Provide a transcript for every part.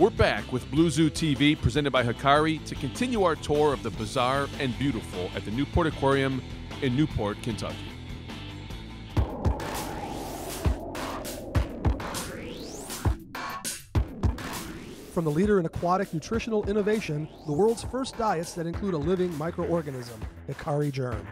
We're back with Blue Zoo TV, presented by Hikari, to continue our tour of the bizarre and beautiful at the Newport Aquarium in Newport, Kentucky. From the leader in aquatic nutritional innovation, the world's first diets that include a living microorganism, Hikari germ.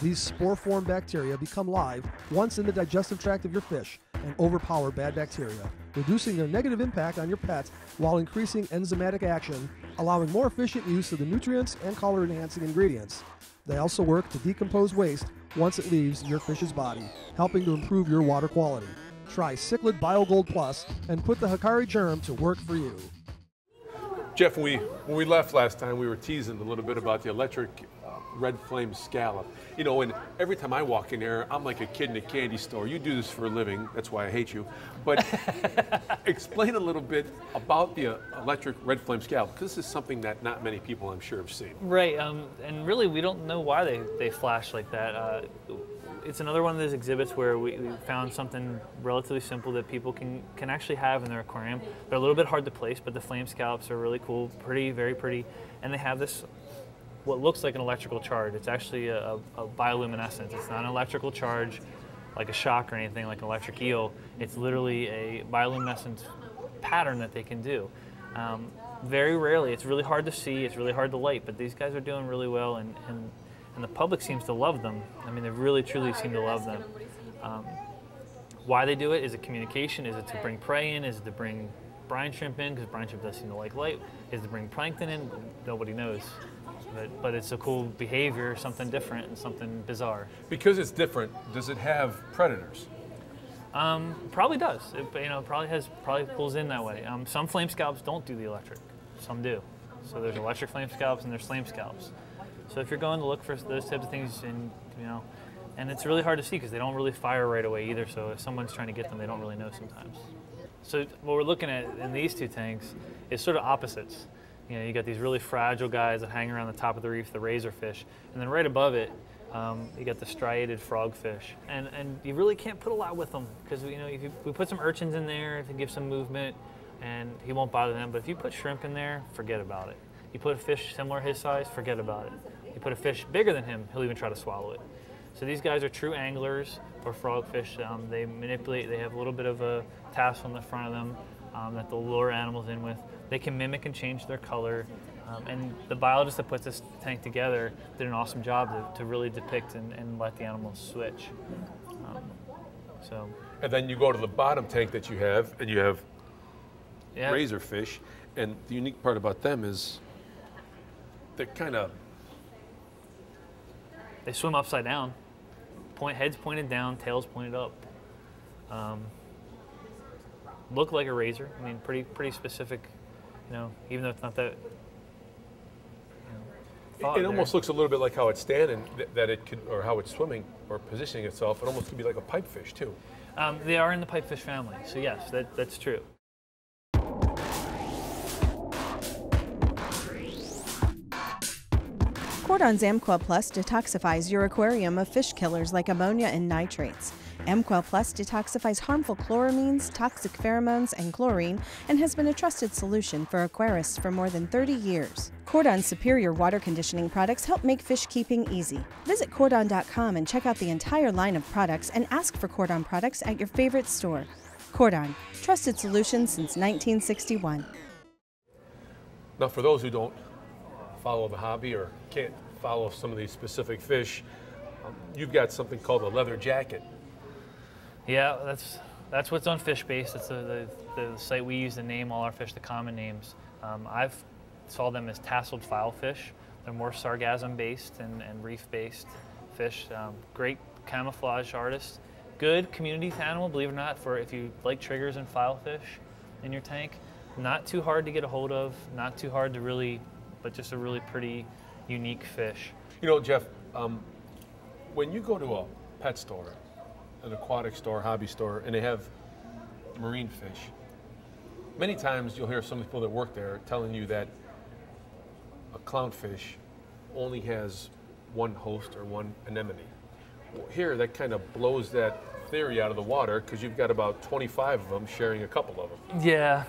These spore-form bacteria become live once in the digestive tract of your fish and overpower bad bacteria, reducing their negative impact on your pet while increasing enzymatic action, allowing more efficient use of the nutrients and color-enhancing ingredients. They also work to decompose waste once it leaves your fish's body, helping to improve your water quality. Try Cichlid BioGold Plus and put the Hikari germ to work for you. Jeff, when we left last time, we were teasing a little bit about the electric red flame scallop. You know, and every time I walk in there, I'm like a kid in a candy store. You do this for a living, that's why I hate you. But explain a little bit about the electric red flame scallop, because this is something that not many people, I'm sure, have seen. Right, and really we don't know why they flash like that. It's another one of those exhibits where we found something relatively simple that people can actually have in their aquarium. They're a little bit hard to place, but the flame scallops are really cool, pretty, very pretty, and they have this what looks like an electrical charge. It's actually a bioluminescence. It's not an electrical charge like a shock or anything like an electric eel. It's literally a bioluminescent pattern that they can do. Very rarely, it's really hard to see, it's really hard to light, but these guys are doing really well, and the public seems to love them. I mean, they really, truly seem to love them. Why they do it, is it communication? Is it to bring prey in? Is it to bring brine shrimp in? Because brine shrimp does seem to like light. Is it to bring plankton in? Nobody knows. But it's a cool behavior, something different and something bizarre. Because it's different, does it have predators? Probably does. It, probably pulls in that way. Some flame scallops don't do the electric. Some do. So there's electric flame scallops and there's flame scallops. So if you're going to look for those types of things, and it's really hard to see because they don't really fire right away either. So if someone's trying to get them, they don't really know sometimes. So what we're looking at in these two tanks is sort of opposites. You know, you got these really fragile guys that hang around the top of the reef, the razorfish, and then right above it, you got the striated frogfish. And you really can't put a lot with them because if we put some urchins in there to give some movement, and he won't bother them. But if you put shrimp in there, forget about it. You put a fish similar his size, forget about it. You put a fish bigger than him, he'll even try to swallow it. So these guys are true anglers or frogfish. They manipulate, they have a little bit of a tassel in the front of them that they'll lure animals in with. They can mimic and change their color. And the biologist that puts this tank together did an awesome job to really depict and let the animals switch. And then you go to the bottom tank that you have, and you have razorfish. And the unique part about them is they're they swim upside down. Heads pointed down, tails pointed up. Look like a razor. I mean, pretty specific. Even though it's not that. It almost looks a little bit like how it's standing, that it could, or how it's swimming or positioning itself. It almost could be like a pipefish too. They are in the pipefish family, so yes, that's true. Cordon's Amquel Plus detoxifies your aquarium of fish killers like ammonia and nitrates. Amquel Plus detoxifies harmful chloramines, toxic pheromones, and chlorine, and has been a trusted solution for aquarists for more than 30 years. Cordon's superior water conditioning products help make fish keeping easy. Visit Cordon.com and check out the entire line of products and ask for Cordon products at your favorite store. Cordon, trusted solution since 1961. Now, for those who don't follow the hobby or can't follow some of these specific fish, you've got something called a leather jacket. Yeah, that's what's on FishBase. It's the site we use to name all our fish, the common names. I've saw them as tasseled filefish. They're more sargassum-based and reef-based fish. Great camouflage artists. Good community animal, believe it or not, for if you like triggers and filefish in your tank. Not too hard to get a hold of, not too hard to really, but just a really pretty, unique fish. Jeff, when you go to a pet store, an aquatic store, hobby store, and they have marine fish, many times you'll hear some people that work there telling you that a clownfish only has one host or one anemone. Well, here, that kind of blows that theory out of the water because you've got about 25 of them sharing a couple of them. Yeah,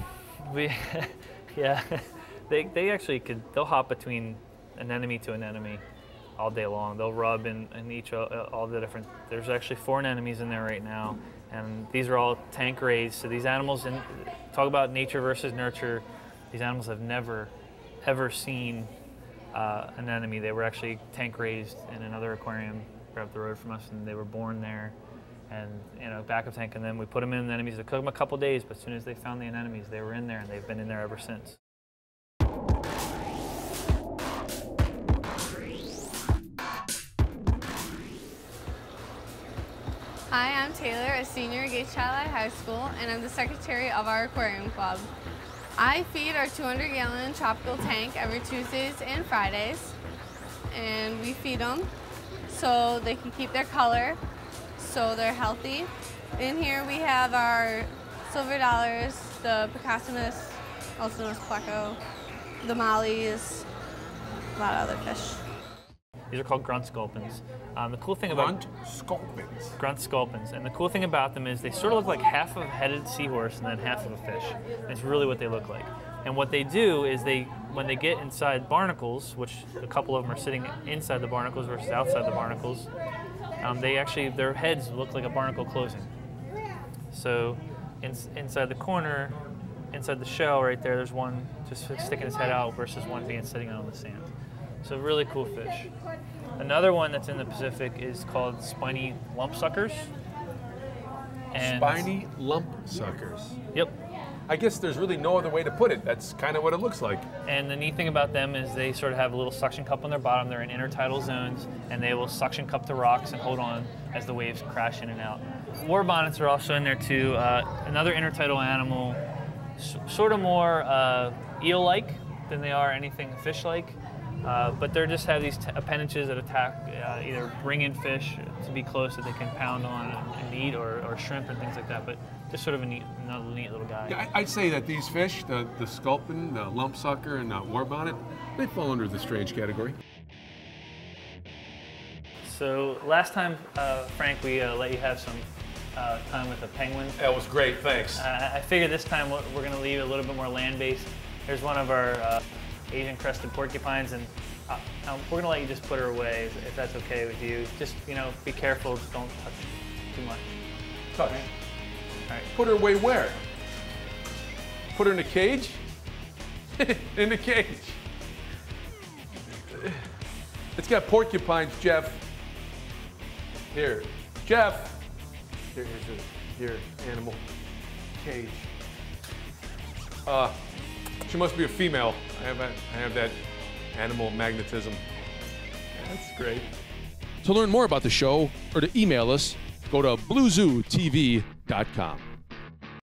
Yeah, they actually they'll hop between an enemy to an enemy all day long. They'll rub in each, all the different, there's actually 4 anemones in there right now, and these are all tank raised. So these animals, talk about nature versus nurture, these animals have never, ever seen an anemone. They were actually tank raised in another aquarium right up the road from us, and they were born there. And back of tank, and then we put them in the anemones. It took them a couple days, but as soon as they found the anemones, they were in there, and they've been in there ever since. Hi, I'm Taylor, a senior at Gates Chili High School, and I'm the secretary of our aquarium club. I feed our 200-gallon tropical tank every Tuesdays and Fridays, and we feed them so they can keep their color, so they're healthy. In here we have our silver dollars, the Picassomus, also known as pleco, the mollies, a lot of other fish. These are called grunt sculpins. The cool thing about grunt sculpins, and the cool thing about them is they sort of look like half of a headed seahorse and then half of a fish. It's really what they look like. And what they do is when they get inside barnacles, which a couple of them are sitting inside the barnacles versus outside the barnacles, their heads look like a barnacle closing. So inside the corner, inside the shell right there, there's one just sticking his head out versus one being sitting on the sand. So really cool fish. Another one that's in the Pacific is called spiny lumpsuckers. Spiny lumpsuckers. Yep. I guess there's really no other way to put it. That's kind of what it looks like. And the neat thing about them is they sort of have a little suction cup on their bottom. They're in intertidal zones, and they will suction cup the rocks and hold on as the waves crash in and out. War bonnets are also in there too. Another intertidal animal, sort of more eel-like than they are anything fish-like. But they just have these appendages that attack, either bring in fish to be close that they can pound on and eat, or shrimp and things like that. But just sort of another neat little guy. Yeah, I'd say that these fish, the sculpin, the lumpsucker, and the warbonnet, they fall under the strange category. So last time, Frank, we let you have some time with the penguin. That was great, thanks. I figured this time we're going to leave it a little bit more land-based. Here's one of our Asian crested porcupines, and we're going to let you just put her away if that's okay with you. Just, be careful, just don't touch too much. Touch. Right? All right. Put her away where? Put her in a cage? In a cage. It's got porcupines, Jeff. Here, Jeff. Here's your animal cage. She must be a female. I have that animal magnetism. That's great. To learn more about the show or to email us, go to bluezootv.com.